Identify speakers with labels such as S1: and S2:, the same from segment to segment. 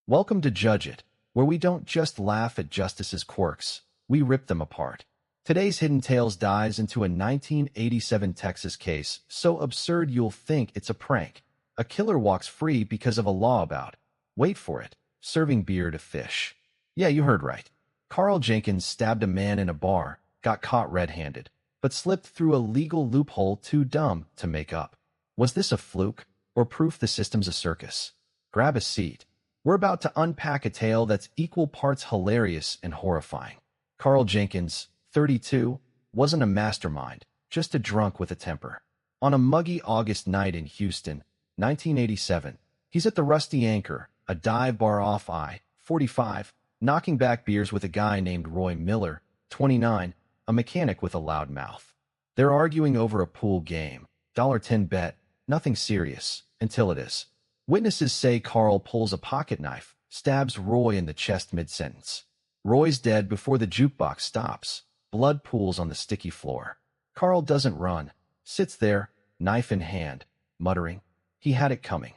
S1: Welcome to Judge It, where we don't just laugh at justice's quirks, we rip them apart. Today's Hidden Tales dives into a 1987 Texas case so absurd you'll think it's a prank. A killer walks free because of a law about, wait for it, serving beer to fish. Yeah, you heard right. Carl Jenkins stabbed a man in a bar, got caught red-handed, but slipped through a legal loophole too dumb to make up. Was this a fluke, or proof the system's a circus? Grab a seat. We're about to unpack a tale that's equal parts hilarious and horrifying. Carl Jenkins, 32, wasn't a mastermind, just a drunk with a temper. On a muggy August night in Houston, 1987, he's at the Rusty Anchor, a dive bar off I-45, knocking back beers with a guy named Roy Miller, 29, a mechanic with a loud mouth. They're arguing over a pool game, $10 bet, nothing serious, until it is. Witnesses say Carl pulls a pocket knife, stabs Roy in the chest mid-sentence. Roy's dead before the jukebox stops. Blood pools on the sticky floor. Carl doesn't run, sits there, knife in hand, muttering, he had it coming.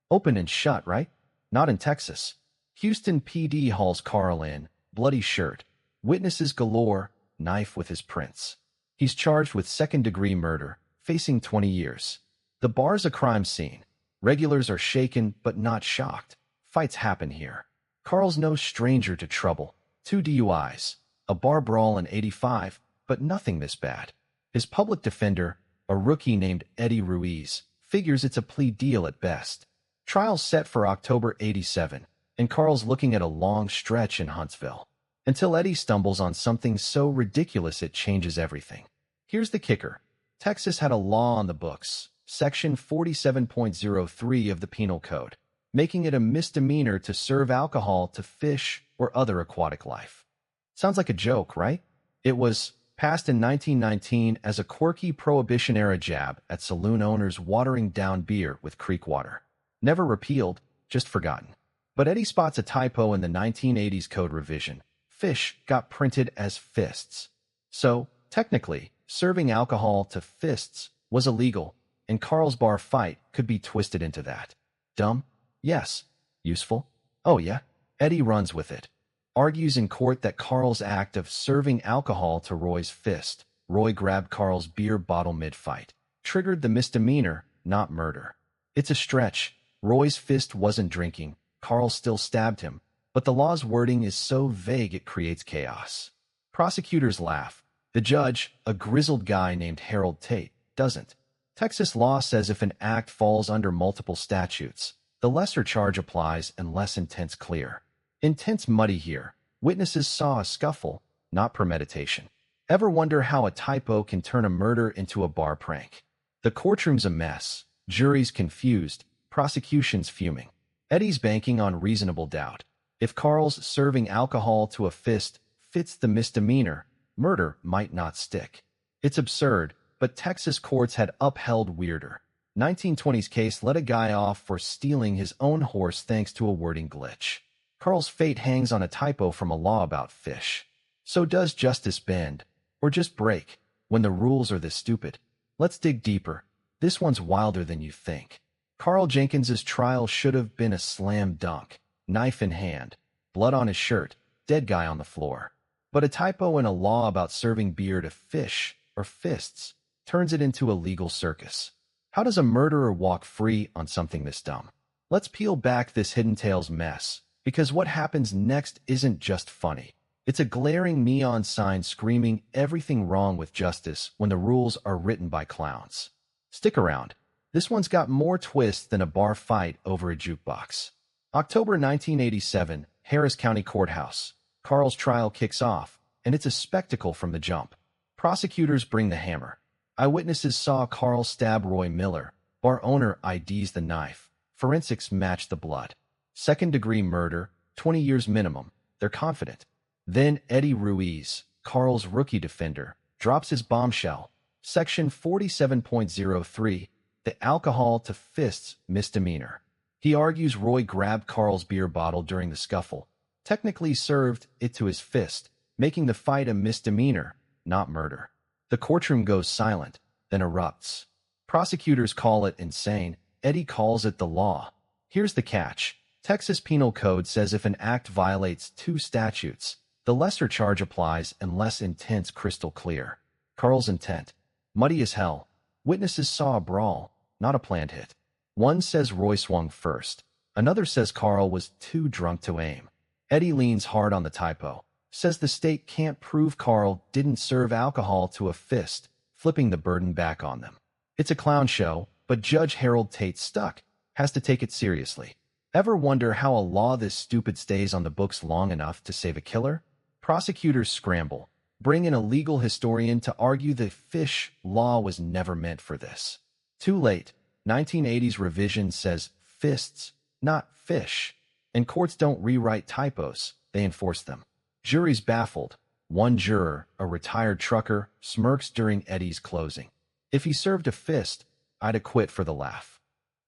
S1: Open and shut, right? Not in Texas. Houston PD hauls Carl in, bloody shirt, witnesses galore, knife with his prints. He's charged with second-degree murder, facing 20 years. The bar's a crime scene. Regulars are shaken but not shocked. Fights happen here. Carl's no stranger to trouble. 2 DUIs, a bar brawl in '85, but nothing this bad. His public defender, a rookie named Eddie Ruiz, figures it's a plea deal at best. Trial's set for October '87, and Carl's looking at a long stretch in Huntsville. Until Eddie stumbles on something so ridiculous it changes everything. Here's the kicker. Texas had a law on the books, Section 47.03 of the Penal Code, making it a misdemeanor to serve alcohol to fish or other aquatic life. Sounds like a joke, right? It was passed in 1919 as a quirky Prohibition-era jab at saloon owners watering down beer with creek water. Never repealed, just forgotten. But Eddie spots a typo in the 1980s code revision. Fish got printed as fists. So, technically, serving alcohol to fists was illegal, and Carl's bar fight could be twisted into that. Dumb? Yes. Useful? Oh yeah. Eddie runs with it. Argues in court that Carl's act of serving alcohol to Roy's fist, Roy grabbed Carl's beer bottle mid-fight, triggered the misdemeanor, not murder. It's a stretch. Roy's fist wasn't drinking. Carl still stabbed him. But the law's wording is so vague it creates chaos. Prosecutors laugh. The judge, a grizzled guy named Harold Tate, doesn't. Texas law says if an act falls under multiple statutes, the lesser charge applies unless intent's clear. Intent's muddy here. Witnesses saw a scuffle, not premeditation. Ever wonder how a typo can turn a murder into a bar prank? The courtroom's a mess. Jury's confused. Prosecution's fuming. Eddie's banking on reasonable doubt. If Carl's serving alcohol to a fist fits the misdemeanor, murder might not stick. It's absurd, but Texas courts had upheld weirder. 1920s case let a guy off for stealing his own horse thanks to a wording glitch. Carl's fate hangs on a typo from a law about fish. So does justice bend, or just break, when the rules are this stupid? Let's dig deeper. This one's wilder than you think. Carl Jenkins's trial should have been a slam dunk. Knife in hand, blood on his shirt, dead guy on the floor. But a typo in a law about serving beer to fish, or fists, turns it into a legal circus. How does a murderer walk free on something this dumb? Let's peel back this Hidden Tales mess, because what happens next isn't just funny. It's a glaring neon sign screaming everything wrong with justice when the rules are written by clowns. Stick around. This one's got more twists than a bar fight over a jukebox. October 1987, Harris County Courthouse. Carl's trial kicks off, and it's a spectacle from the jump. Prosecutors bring the hammer. Eyewitnesses saw Carl stab Roy Miller. Bar owner IDs the knife. Forensics match the blood. Second-degree murder, 20 years minimum. They're confident. Then Eddie Ruiz, Carl's rookie defender, drops his bombshell. Section 47.03, the alcohol to fists misdemeanor. He argues Roy grabbed Carl's beer bottle during the scuffle, technically served it to his fist, making the fight a misdemeanor, not murder. The courtroom goes silent, then erupts. Prosecutors call it insane. Eddie calls it the law. Here's the catch. Texas Penal Code says if an act violates two statutes, the lesser charge applies unless intent's crystal clear. Carl's intent. Muddy as hell. Witnesses saw a brawl, not a planned hit. One says Roy swung first. Another says Carl was too drunk to aim. Eddie leans hard on the typo. Says the state can't prove Carl didn't serve alcohol to a fist, flipping the burden back on them. It's a clown show, but Judge Harold Tate Stuck has to take it seriously. Ever wonder how a law this stupid stays on the books long enough to save a killer? Prosecutors scramble. Bring in a legal historian to argue the fish law was never meant for this. Too late. 1980s revision says fists, not fish. And courts don't rewrite typos, they enforce them. Jury's baffled. One juror, a retired trucker, smirks during Eddie's closing. If he served a fist, I'd acquit for the laugh.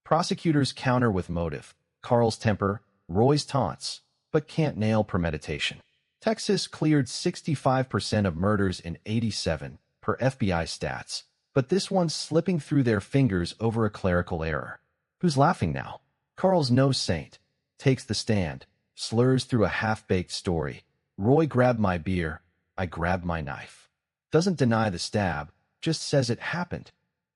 S1: Prosecutors counter with motive. Carl's temper, Roy's taunts, but can't nail premeditation. Texas cleared 65% of murders in '87, per FBI stats, but this one's slipping through their fingers over a clerical error. Who's laughing now? Carl's no saint. Takes the stand, slurs through a half-baked story. Roy grabbed my beer, I grabbed my knife. Doesn't deny the stab, just says it happened.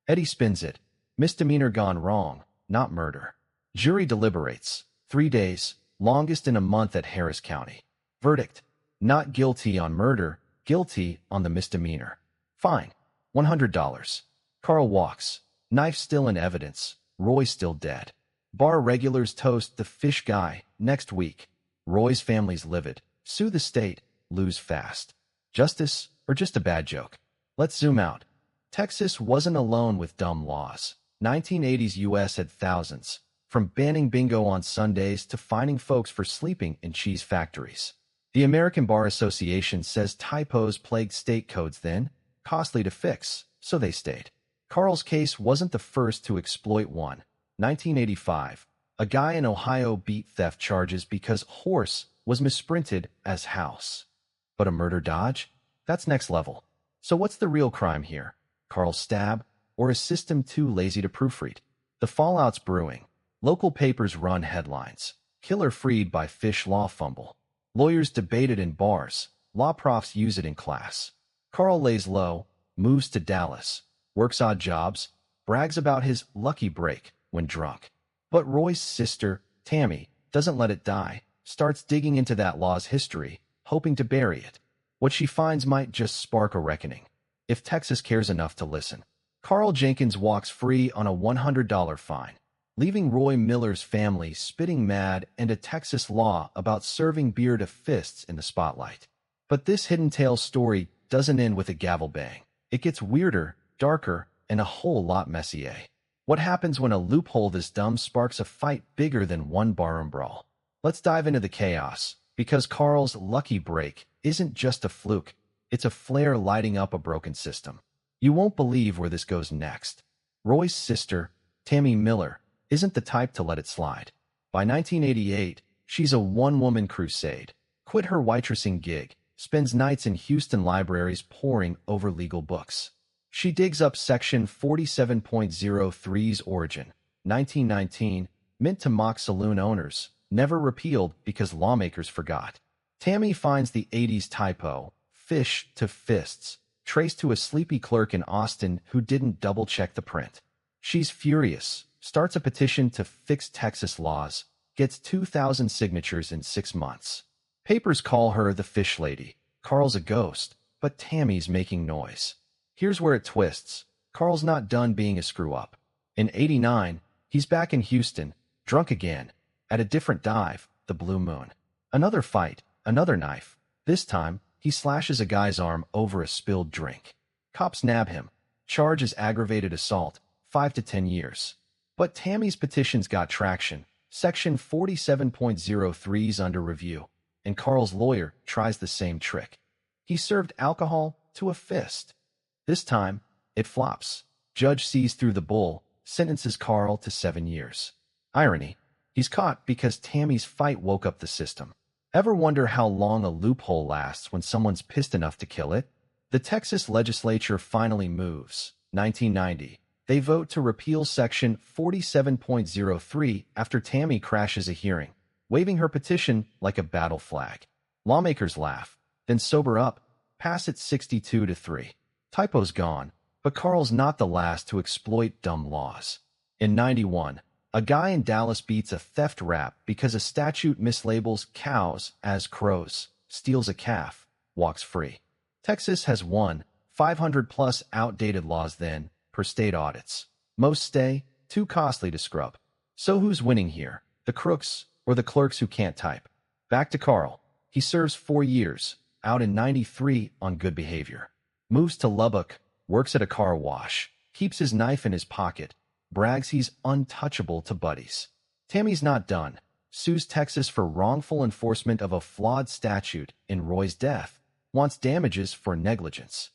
S1: Eddie spins it. Misdemeanor gone wrong, not murder. Jury deliberates. 3 days, longest in a month at Harris County. Verdict: not guilty on murder, guilty on the misdemeanor. Fine, $100. Carl walks. Knife still in evidence. Roy still dead. Bar regulars toast the fish guy next week. Roy's family's livid. Sue the state, lose fast. Justice or just a bad joke? Let's zoom out. Texas wasn't alone with dumb laws. 1980s U.S. had thousands, from banning bingo on Sundays to fining folks for sleeping in cheese factories. The American Bar Association says typos plagued state codes then, costly to fix, so they stayed. Carl's case wasn't the first to exploit one. 1985, a guy in Ohio beat theft charges because horse was misprinted as house. But a murder dodge? That's next level. So what's the real crime here? Carl's stab, or a system too lazy to proofread? The fallout's brewing. Local papers run headlines. Killer freed by fish law fumble. Lawyers debate it in bars. Law profs use it in class. Carl lays low, moves to Dallas, works odd jobs, brags about his lucky break when drunk. But Roy's sister, Tammy, doesn't let it die, starts digging into that law's history, hoping to bury it. What she finds might just spark a reckoning, if Texas cares enough to listen. Carl Jenkins walks free on a $100 fine, leaving Roy Miller's family spitting mad and a Texas law about serving beer to fists in the spotlight. But this Hidden Tales story doesn't end with a gavel bang. It gets weirder, darker, and a whole lot messier. What happens when a loophole this dumb sparks a fight bigger than one barroom brawl? Let's dive into the chaos, because Carl's lucky break isn't just a fluke, it's a flare lighting up a broken system. You won't believe where this goes next. Roy's sister, Tammy Miller, isn't the type to let it slide. By 1988, she's a one-woman crusade. Quit her waitressing gig, spends nights in Houston libraries poring over legal books. She digs up Section 47.03's origin, 1919, meant to mock saloon owners, never repealed because lawmakers forgot. Tammy finds the 80s typo, fish to fists, traced to a sleepy clerk in Austin who didn't double-check the print. She's furious, starts a petition to fix Texas laws, gets 2,000 signatures in 6 months. Papers call her the fish lady. Carl's a ghost, but Tammy's making noise. Here's where it twists. Carl's not done being a screw-up. In '89, he's back in Houston, drunk again, at a different dive, the Blue Moon. Another fight, another knife. This time, he slashes a guy's arm over a spilled drink. Cops nab him. Charge is aggravated assault, 5 to 10 years. But Tammy's petition's got traction. Section 47.03's under review, and Carl's lawyer tries the same trick. He served alcohol to a fist. This time, it flops. Judge sees through the bull, sentences Carl to 7 years. Irony, he's caught because Tammy's fight woke up the system. Ever wonder how long a loophole lasts when someone's pissed enough to kill it? The Texas legislature finally moves. 1990. They vote to repeal Section 47.03 after Tammy crashes a hearing. waving her petition like a battle flag. Lawmakers laugh, then sober up, pass it 62-3. Typo's gone, but Carl's not the last to exploit dumb laws. In 91, a guy in Dallas beats a theft rap because a statute mislabels cows as crows, steals a calf, walks free. Texas has 500-plus outdated laws then, per state audits. Most stay, too costly to scrub. So who's winning here, the crooks or the clerks who can't type? Back to Carl. He serves 4 years, out in 93 on good behavior. Moves to Lubbock, works at a car wash, keeps his knife in his pocket, brags he's untouchable to buddies. Tammy's not done. Sues Texas for wrongful enforcement of a flawed statute in Roy's death. Wants damages for negligence.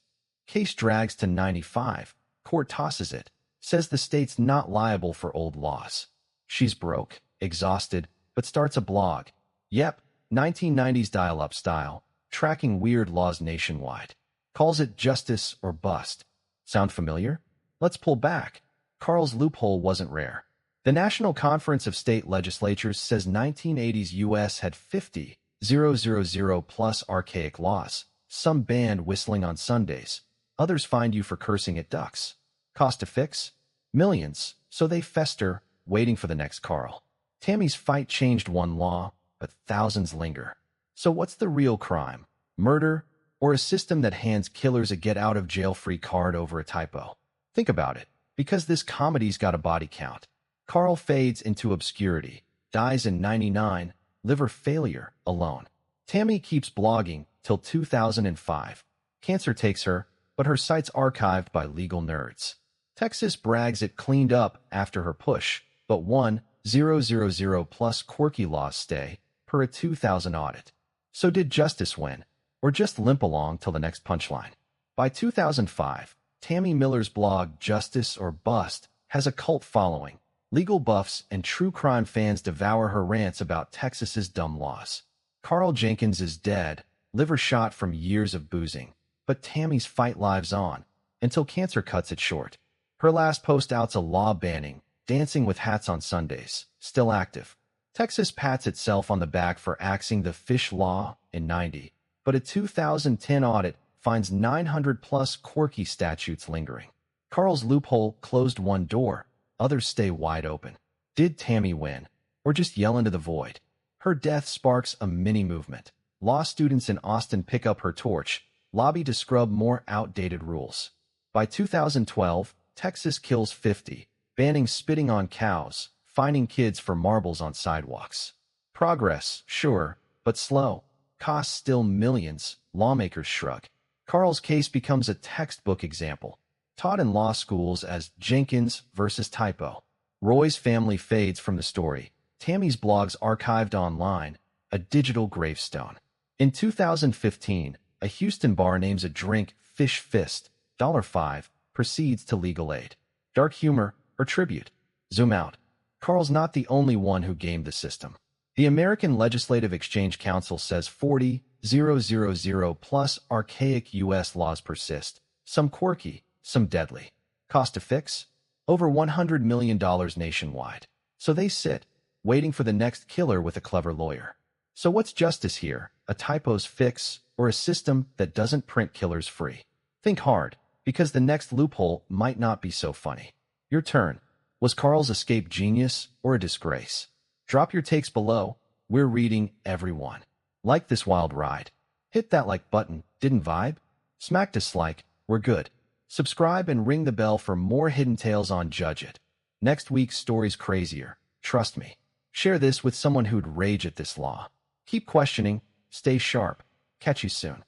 S1: Case drags to 95. Court tosses it. Says the state's not liable for old laws. She's broke, exhausted, but starts a blog. Yep, 1990s dial-up style, tracking weird laws nationwide. Calls it Justice or Bust. Sound familiar? Let's pull back. Carl's loophole wasn't rare. The National Conference of State Legislatures says 1980s U.S. had 50,000+ archaic laws. Some banned whistling on Sundays. Others fined you for cursing at ducks. Cost to fix? Millions. So they fester, waiting for the next Carl. Tammy's fight changed one law, but thousands linger. So what's the real crime? Murder, or a system that hands killers a get-out-of-jail-free card over a typo? Think about it, because this comedy's got a body count. Carl fades into obscurity, dies in 99, liver failure, alone. Tammy keeps blogging till 2005. Cancer takes her, but her site's archived by legal nerds. Texas brags it cleaned up after her push, but 1,000+ quirky laws stay, per a 2000 audit. So did justice win, or just limp along till the next punchline? By 2005, Tammy Miller's blog Justice or Bust has a cult following. Legal buffs and true crime fans devour her rants about Texas's dumb laws. Carl Jenkins is dead, liver shot from years of boozing, but Tammy's fight lives on, until cancer cuts it short. Her last post outs a law banning dancing with hats on Sundays, still active. Texas pats itself on the back for axing the fish law in 90, but a 2010 audit finds 900+ quirky statutes lingering. Carl's loophole closed one door, others stay wide open. Did Tammy win, or just yell into the void? Her death sparks a mini-movement. Law students in Austin pick up her torch, lobby to scrub more outdated rules. By 2012, Texas kills 50, banning spitting on cows, fining kids for marbles on sidewalks. Progress, sure, but slow. Costs still millions, lawmakers shrug. Carl's case becomes a textbook example, taught in law schools as Jenkins versus typo. Roy's family fades from the story. Tammy's blog's archived online, a digital gravestone. In 2015, a Houston bar names a drink Fish Fist, $5, proceeds to legal aid. Dark humor or tribute? Zoom out. Carl's not the only one who gamed the system. The American Legislative Exchange Council says 40,000+ archaic U.S. laws persist, some quirky, some deadly. Cost to fix? Over $100 million nationwide. So they sit, waiting for the next killer with a clever lawyer. So what's justice here? A typo's fix, or a system that doesn't print killers free? Think hard, because the next loophole might not be so funny. Your turn. Was Carl's escape genius or a disgrace? Drop your takes below. We're reading every one. Like this wild ride. Hit that like button. Didn't vibe? Smack dislike. We're good. Subscribe and ring the bell for more hidden tales on Judge It. Next week's story's crazier. Trust me. Share this with someone who'd rage at this law. Keep questioning. Stay sharp. Catch you soon.